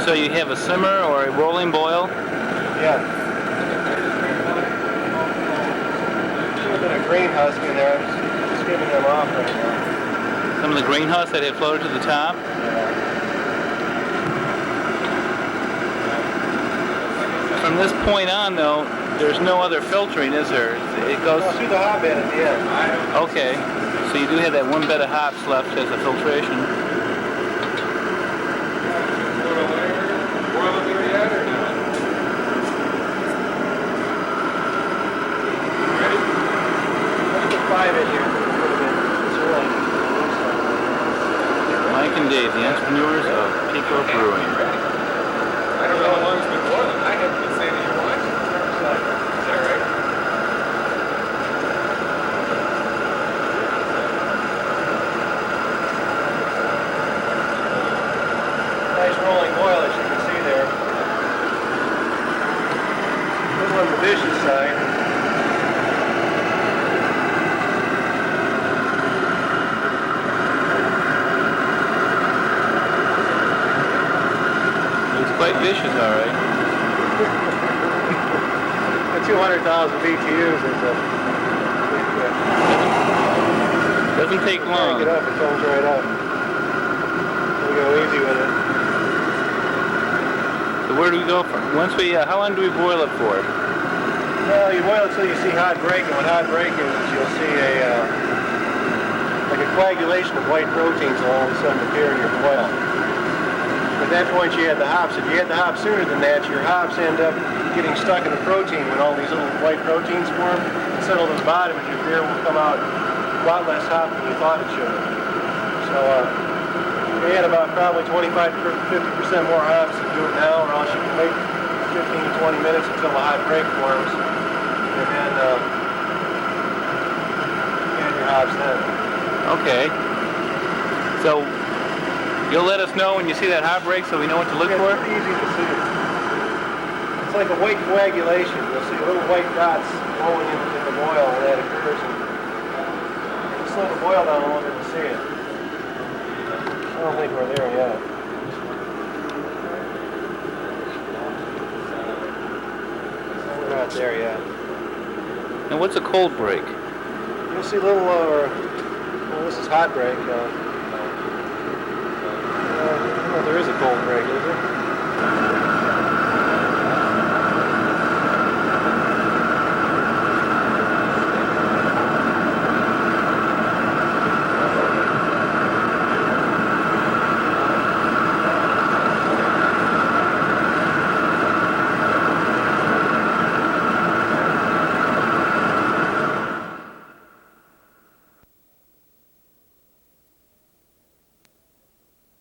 So you have a simmer or a rolling boil? Yeah. A little bit of grain husk in there. I'm just skimming them off right now. Some of the grain husk that had floated to the top? Yeah. From this point on, though, there's no other filtering, is there? It goes through the hotbed at the end. Okay, so you do have that one bed of hops left as a filtration. Boil it there yet or not? Ready? Let's put 5 in here. It's early. Mike and Dave, the entrepreneurs of Pico Brewing. I don't know how long it's been boiling. I haven't been saying it once. Is that right? Nice rolling boil, as you can see there. This one's the vicious side. Looks quite vicious, all right. The 200,000 BTUs is a Doesn't take long. Crank it up, it comes right up. We go easy with it. So where do we go from? Once we, how long do we boil it for? Well, you boil it till you see hot break, and when hot break is, you'll see like a coagulation of white proteins will all of a sudden appear in your boil. At that point you add the hops. If you add the hops sooner than that, your hops end up getting stuck in the protein when all these little white proteins form and settle to the bottom, and your beer will come out a lot less hot than you thought it should. So you add about probably 25 to 50% more hops and do it now, or else you can wait 15 to 20 minutes until the hot break forms, and then add your hops then. Okay. So you'll let us know when you see that hot break so we know what to look for? It's pretty easy to see. It's like a white coagulation. You'll see little white dots rolling in the boil when that occurs. And slow the boil down a little bit to see it. I don't think we're there yet. We're not there yet. And what's a cold break? You'll see little, well, this is hot break. Well, there is a cold break, is there?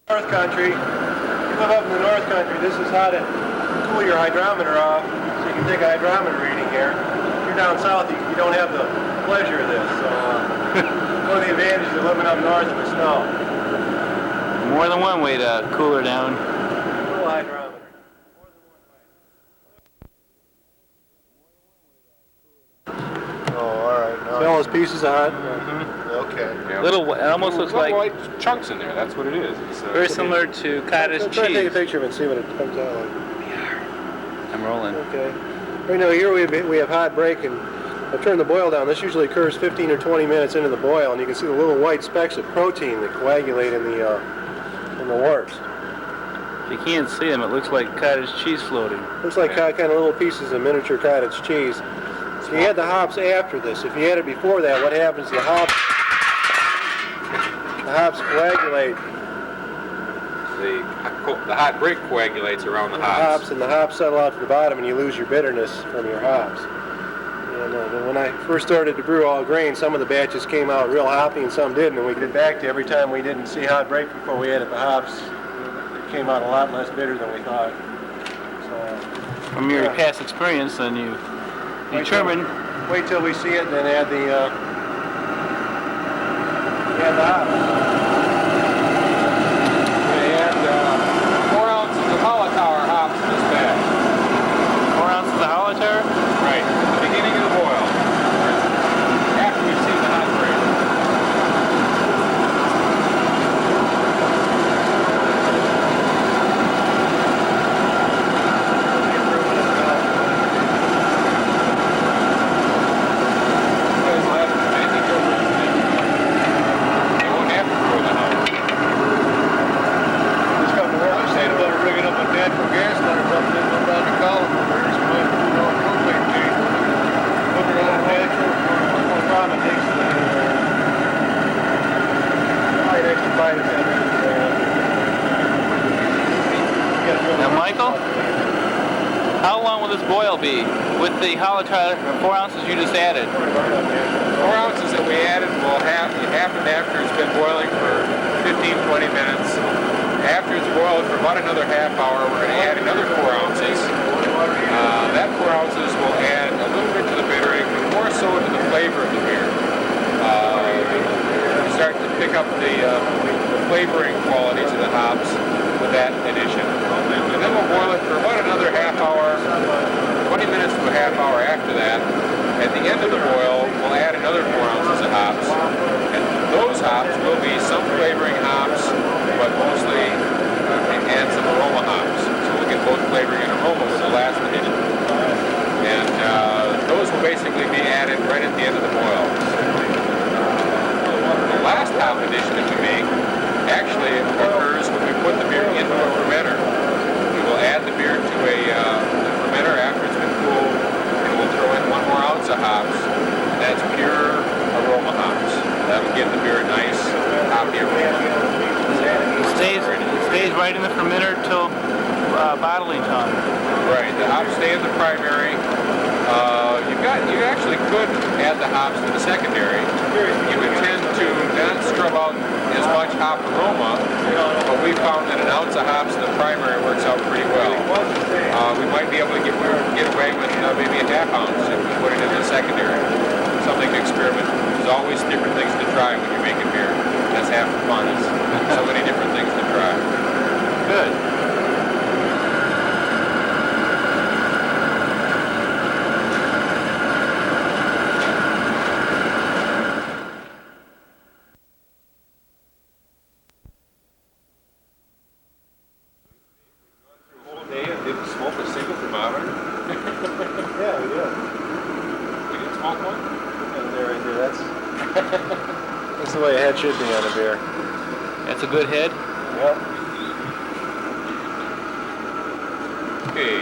North country. If you live up in the North country, this is how to cool your hydrometer off, so you can take a hydrometer reading here. If you're down south, you don't have the pleasure of this. So one of the advantages of living up north in the snow. More than one way to cool her down. Cool hydrometer. Oh, all right. So all those pieces of hot. Okay. Yeah. Little, it almost looks like white chunks in there. That's what it is. It's, very similar to cottage cheese. Try to take a picture of it and see what it comes out like. I'm rolling. Okay. Right now here we have hot break, and I turn the boil down. This usually occurs 15 or 20 minutes into the boil, and you can see the little white specks of protein that coagulate in the warps. If you can't see them, it looks like cottage cheese floating. Looks like kind of little pieces of miniature cottage cheese. So you add the hops after this. If you add it before that, what happens? The hops coagulate. The hot break coagulates around the hops. And the hops settle out to the bottom, and you lose your bitterness from your hops. And when I first started to brew all grain, some of the batches came out real hoppy and some didn't. And we get back to every time we didn't see hot break before we added the hops, it came out a lot less bitter than we thought. So, from your past experience, then you determine. Wait till we see it, and then add the hops. We add 4 ounces of Hallertauer hops in this batch. 4 ounces of Hallertauer? Right, at the beginning of the boil. After we've seen the hot break. Michael, how long will this boil be with the holotropic 4 ounces you just added? 4 ounces that we added will happen after it's been boiling for 15-20 minutes. After it's boiled for about another half hour, we're going to add another 4 ounces. That 4 ounces will add a little bit to the bittering, but more so to the flavor of the beer. We start to pick up the flavoring qualities of the hops with that addition. And then we'll boil it for about another half hour, 20 minutes to a half hour after that. At the end of the boil, we'll add another 4 ounces of hops. And those hops will be some flavoring hops, but mostly and some aroma hops. So we'll get both flavoring and aroma with the last addition. And those will basically be added right at the end of the boil. The last hop addition that we make actually occurs when we put the beer into a fermenter. We will add the beer to a fermenter after it's been cooled, and we'll throw in 1 more ounce of hops. And that's pure aroma hops. That will give the beer a nice hoppy aroma. It stays right in the fermenter till bottling time. Right, the hops stay in the primary. You actually could add the hops to the secondary. You would tend to not scrub out as much hop aroma, but we found that an ounce of hops in the primary works out pretty well. We might be able to get away with maybe a half ounce if we put it in the secondary. Something to experiment. There's always different things to try when you're making beer. That's half the fun. Is so many different things to try. Good. Didn't smoke a single thermometer. Yeah, we did. We didn't smoke one? Yeah, there, right there. That's the way a head should be on a beer. That's a good head. Yep. Okay.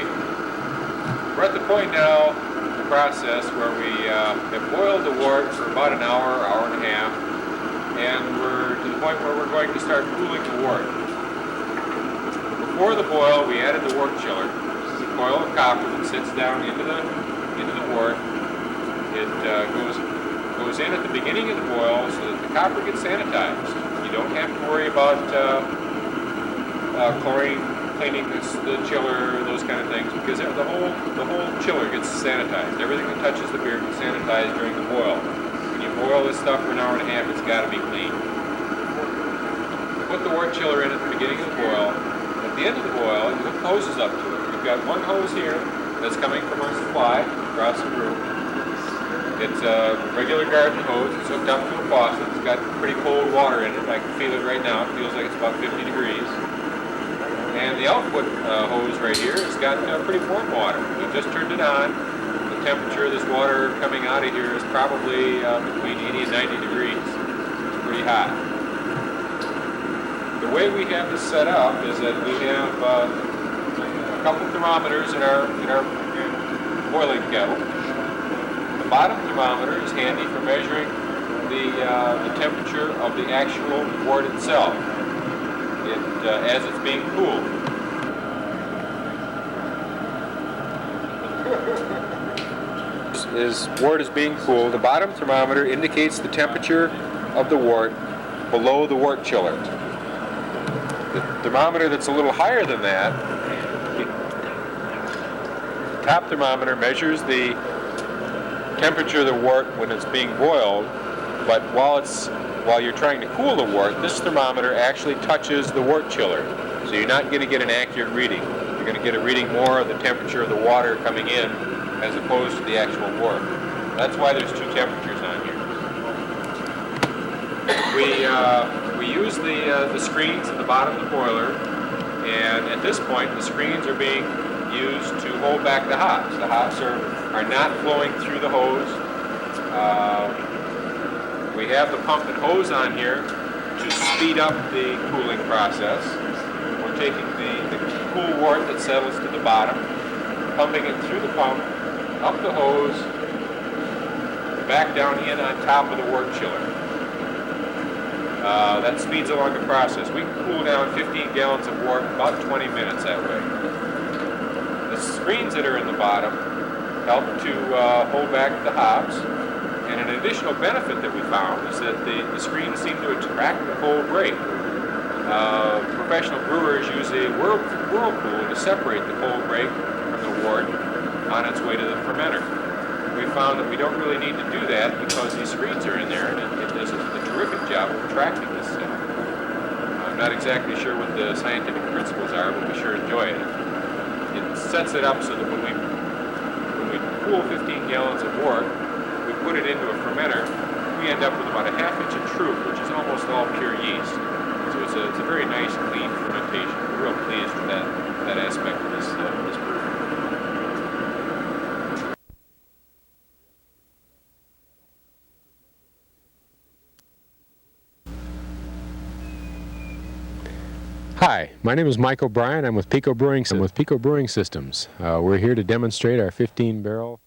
We're at the point now in the process where we have boiled the wort for about an hour, hour and a half, and we're to the point where we're going to start cooling the wort. Before the boil, we added the wort chiller. This is a coil of copper that sits down into the wort. It goes in at the beginning of the boil so that the copper gets sanitized. You don't have to worry about chlorine cleaning the chiller, those kind of things, because the whole chiller gets sanitized. Everything that touches the beer gets sanitized during the boil. When you boil this stuff for an hour and a half, it's got to be clean. Put the wort chiller in at the beginning of the boil. At the end of the boil, you hook hoses up to it. We've got one hose here that's coming from our supply across the room. It's a regular garden hose. It's hooked up to a faucet. It's got pretty cold water in it. I can feel it right now. It feels like it's about 50 degrees. And the output hose right here has got pretty warm water. We just turned it on. The temperature of this water coming out of here is probably between 80 and 90 degrees. It's pretty hot. The way we have this set up is that we have a couple thermometers in our boiling kettle. The bottom thermometer is handy for measuring the temperature of the actual wort itself as it's being cooled. As wort is being cooled, the bottom thermometer indicates the temperature of the wort below the wort chiller. The thermometer that's a little higher than that, the top thermometer measures the temperature of the wort when it's being boiled, but while you're trying to cool the wort, this thermometer actually touches the wort chiller. So you're not going to get an accurate reading. You're going to get a reading more of the temperature of the water coming in as opposed to the actual wort. That's why there's two temperatures on here. We use the screens at the bottom of the boiler, and at this point the screens are being used to hold back the hops. The hops are not flowing through the hose. We have the pump and hose on here to speed up the cooling process. We're taking the cool wort that settles to the bottom, pumping it through the pump, up the hose, back down in on top of the wort chiller. That speeds along the process. We can cool down 15 gallons of wort in about 20 minutes that way. The screens that are in the bottom help to hold back the hops. And an additional benefit that we found is that the screens seem to attract the cold grape. Professional brewers use a whirlpool to separate the cold grape from the wort on its way to the fermenter. We found that we don't really need to do that because these screens are in there and it does a terrific job of attracting this stuff. I'm not exactly sure what the scientific principles are, but we sure enjoy it. It sets it up so that when we cool 15 gallons of wort, we put it into a fermenter, we end up with about a ½ inch of truth, which is almost all pure yeast. So it's a very nice, clean fermentation. We're real pleased with that aspect of this brew. Hi, my name is Mike O'Brien. I'm with Pico Brewing. Systems. We're here to demonstrate our 15-barrel.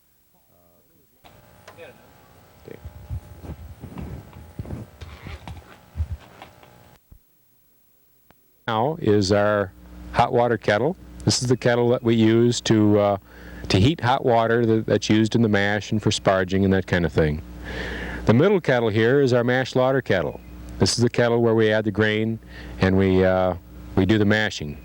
Now is our hot water kettle. This is the kettle that we use to heat hot water that's used in the mash and for sparging and that kind of thing. The middle kettle here is our mash lauter kettle. This is the kettle where we add the grain and we do the mashing.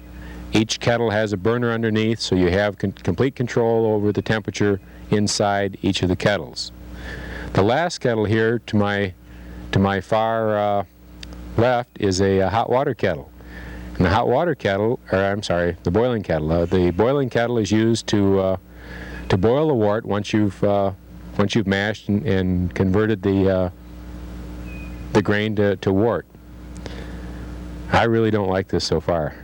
Each kettle has a burner underneath, so you have complete control over the temperature inside each of the kettles. The last kettle here to my far left is a hot water kettle. And the hot water kettle, or I'm sorry, the boiling kettle. The boiling kettle is used to boil the wort once you've mashed and converted the grain to wort. I really don't like this so far.